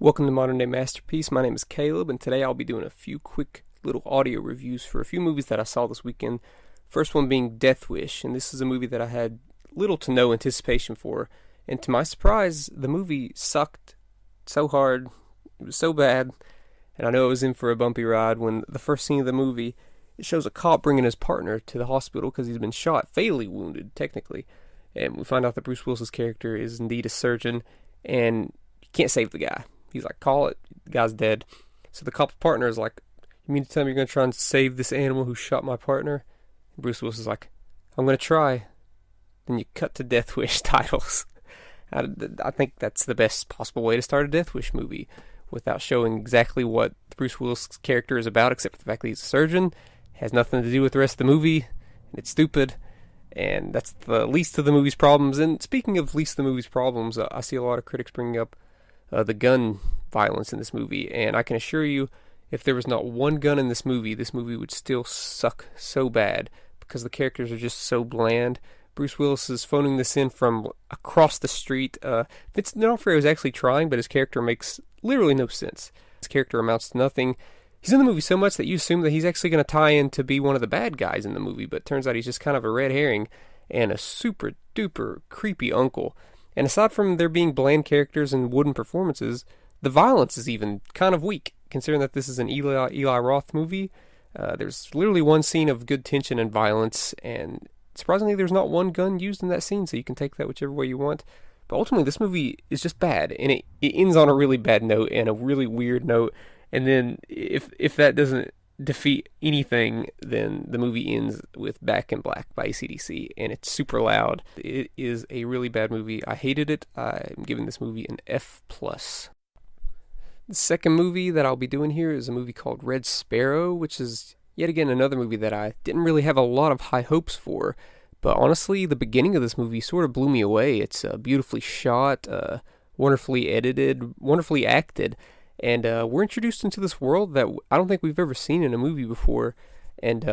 Welcome to Modern Day Masterpiece. My name is Caleb, and today I'll be doing a few quick little audio reviews for a few movies that I saw this weekend. First one being Death Wish, and this is a movie that I had little to no anticipation for. And to my surprise, the movie sucked so hard, it was so bad, and I know I was in for a bumpy ride when the first scene of the movie, it shows a cop bringing his partner to the hospital because he's been shot, fatally wounded, technically. And we find out that Bruce Willis's character is indeed a surgeon, and he can't save the guy. He's like, call it, the guy's dead. So the cop's partner is like, you mean to tell me you're going to try and save this animal who shot my partner? And Bruce Willis is like, I'm going to try. Then you cut to Death Wish titles. I think that's the best possible way to start a Death Wish movie without showing exactly what Bruce Willis' character is about, except for the fact that he's a surgeon. It has nothing to do with the rest of the movie, and it's stupid. And that's the least of the movie's problems. And speaking of least of the movie's problems, I see a lot of critics bringing up the gun violence in this movie, and I can assure you, if there was not one gun in this movie would still suck so bad because the characters are just so bland. Bruce Willis is phoning this in from across the street. Vincent D'Onofrio is actually trying, but his character makes literally no sense. His character amounts to nothing. He's in the movie so much that you assume that he's actually going to tie in to be one of the bad guys in the movie, but it turns out he's just kind of a red herring and a super duper creepy uncle. And aside from there being bland characters and wooden performances, the violence is even kind of weak, considering that this is an Eli Roth movie. There's literally one scene of good tension and violence, and surprisingly there's not one gun used in that scene, so you can take that whichever way you want. But ultimately, this movie is just bad, and it ends on a really bad note and a really weird note. And then if that doesn't defeat anything, then the movie ends with Back in Black by AC/DC, and it's super loud. It is a really bad movie. I hated it. I'm giving this movie an F+. The second movie that I'll be doing here is a movie called Red Sparrow, which is yet again another movie that I didn't really have a lot of high hopes for, but honestly the beginning of this movie sort of blew me away. It's beautifully shot, wonderfully edited, wonderfully acted. And we're introduced into this world that I don't think we've ever seen in a movie before. And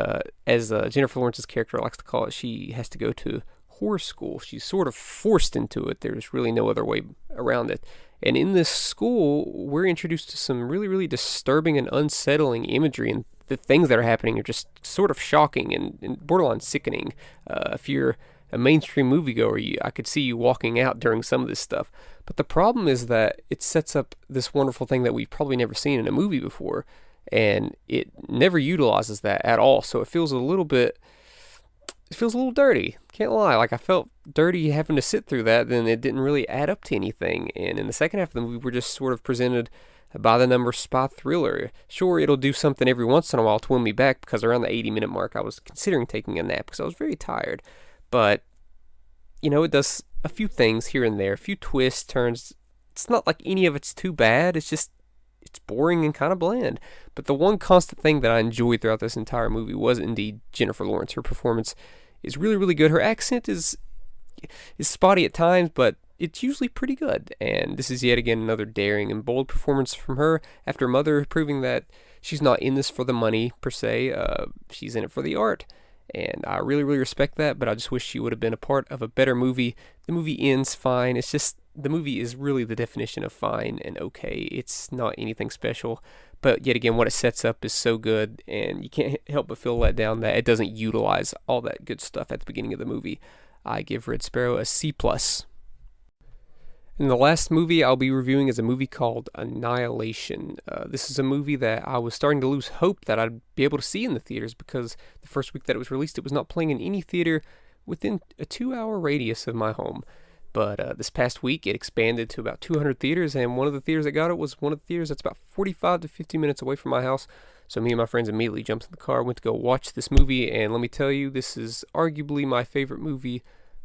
as Jennifer Lawrence's character likes to call it, she has to go to horror school. She's sort of forced into it. There's really no other way around it. And in this school, we're introduced to some really, really disturbing and unsettling imagery. And the things that are happening are just sort of shocking and borderline sickening. If you're a mainstream moviegoer, I could see you walking out during some of this stuff. But the problem is that it sets up this wonderful thing that we've probably never seen in a movie before, and it never utilizes that at all. So it feels a little dirty. Can't lie. Like, I felt dirty having to sit through that, then it didn't really add up to anything. And in the second half of the movie, we're just sort of presented by the number spy thriller. Sure, it'll do something every once in a while to win me back, because around the 80-minute mark, I was considering taking a nap because I was very tired. But, it does a few things here and there, a few twists, turns. It's not like any of it's too bad. It's boring and kind of bland. But the one constant thing that I enjoyed throughout this entire movie was indeed Jennifer Lawrence. Her performance is really, really good. Her accent is spotty at times, but it's usually pretty good. And this is yet again another daring and bold performance from her after Mother, proving that she's not in this for the money, per se. She's in it for the art. And I really, really respect that, but I just wish she would have been a part of a better movie. The movie ends fine. It's just, the movie is really the definition of fine and okay. It's not anything special, but yet again, what it sets up is so good, and you can't help but feel let down that it doesn't utilize all that good stuff at the beginning of the movie. I give Red Sparrow a C+. And the last movie I'll be reviewing is a movie called Annihilation. This is a movie that I was starting to lose hope that I'd be able to see in the theaters, because the first week that it was released, it was not playing in any theater within a 2-hour radius of my home. But this past week, it expanded to about 200 theaters, and one of the theaters that got it was one of the theaters that's about 45 to 50 minutes away from my house. So me and my friends immediately jumped in the car, went to go watch this movie, and let me tell you, this is arguably my favorite movie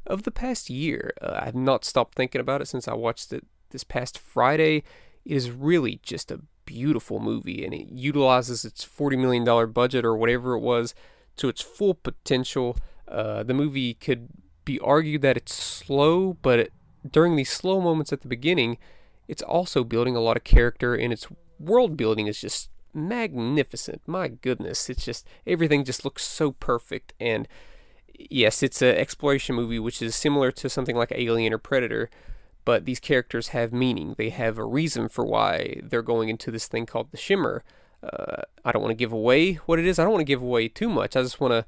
of the past year. I've not stopped thinking about it since I watched it this past Friday. It is really just a beautiful movie, and it utilizes its $40 million budget or whatever it was to its full potential. The movie could be argued that it's slow, but during these slow moments at the beginning, it's also building a lot of character, and its world building is just magnificent. My goodness, it's just, everything just looks so perfect. And yes, it's an exploration movie, which is similar to something like Alien or Predator, but these characters have meaning. They have a reason for why they're going into this thing called the Shimmer. I don't want to give away what it is. I don't want to give away too much. I just want to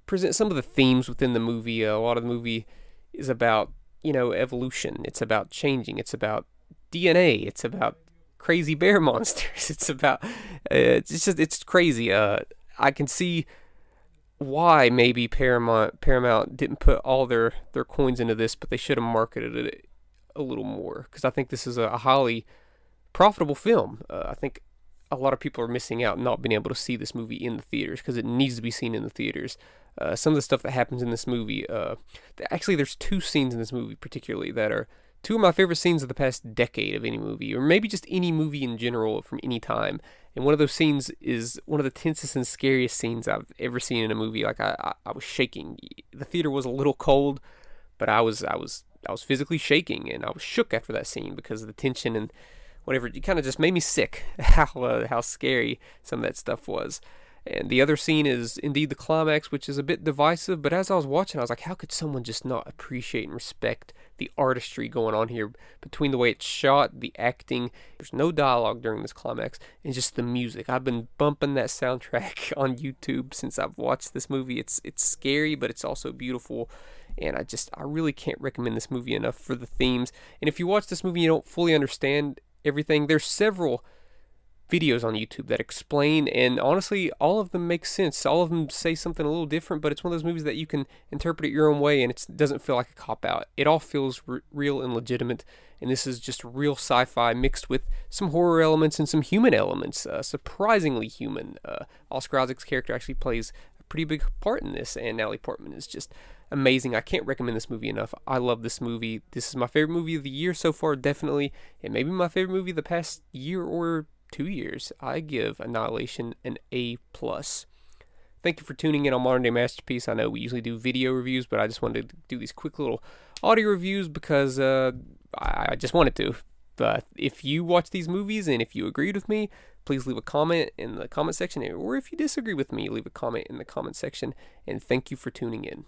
present some of the themes within the movie. A lot of the movie is about, evolution. It's about changing. It's about DNA. It's about crazy bear monsters. It's about, it's crazy. I can see why maybe Paramount didn't put all their coins into this, but they should have marketed it a little more, because I think this is a highly profitable film. I think a lot of people are missing out not being able to see this movie in the theaters, because it needs to be seen in the theaters. Some of the stuff that happens in this movie, actually there's two scenes in this movie particularly that are two of my favorite scenes of the past decade of any movie, or maybe just any movie in general from any time. And one of those scenes is one of the tensest and scariest scenes I've ever seen in a movie. Like I was shaking. The theater was a little cold, but I was physically shaking, and I was shook after that scene because of the tension and whatever. It kind of just made me sick how scary some of that stuff was. And the other scene is indeed the climax, which is a bit divisive, but as I was watching, I was like, how could someone just not appreciate and respect the artistry going on here between the way it's shot, the acting? There's no dialogue during this climax, and just the music. I've been bumping that soundtrack on YouTube since I've watched this movie. It's scary, but it's also beautiful, and I really can't recommend this movie enough for the themes. And if you watch this movie and you don't fully understand everything, there's several videos on YouTube that explain, and honestly, all of them make sense. All of them say something a little different, but it's one of those movies that you can interpret it your own way, and it doesn't feel like a cop-out. It all feels real and legitimate, and this is just real sci-fi mixed with some horror elements and some human elements, surprisingly human. Oscar Isaac's character actually plays a pretty big part in this, and Natalie Portman is just amazing. I can't recommend this movie enough. I love this movie. This is my favorite movie of the year so far, definitely, and maybe my favorite movie of the past year or 2 years. I give Annihilation an A+. Thank you for tuning in on Modern Day Masterpiece. I know we usually do video reviews, but I just wanted to do these quick little audio reviews because I just wanted to. But if you watch these movies and if you agreed with me, please leave a comment in the comment section, or if you disagree with me, leave a comment in the comment section. And thank you for tuning in.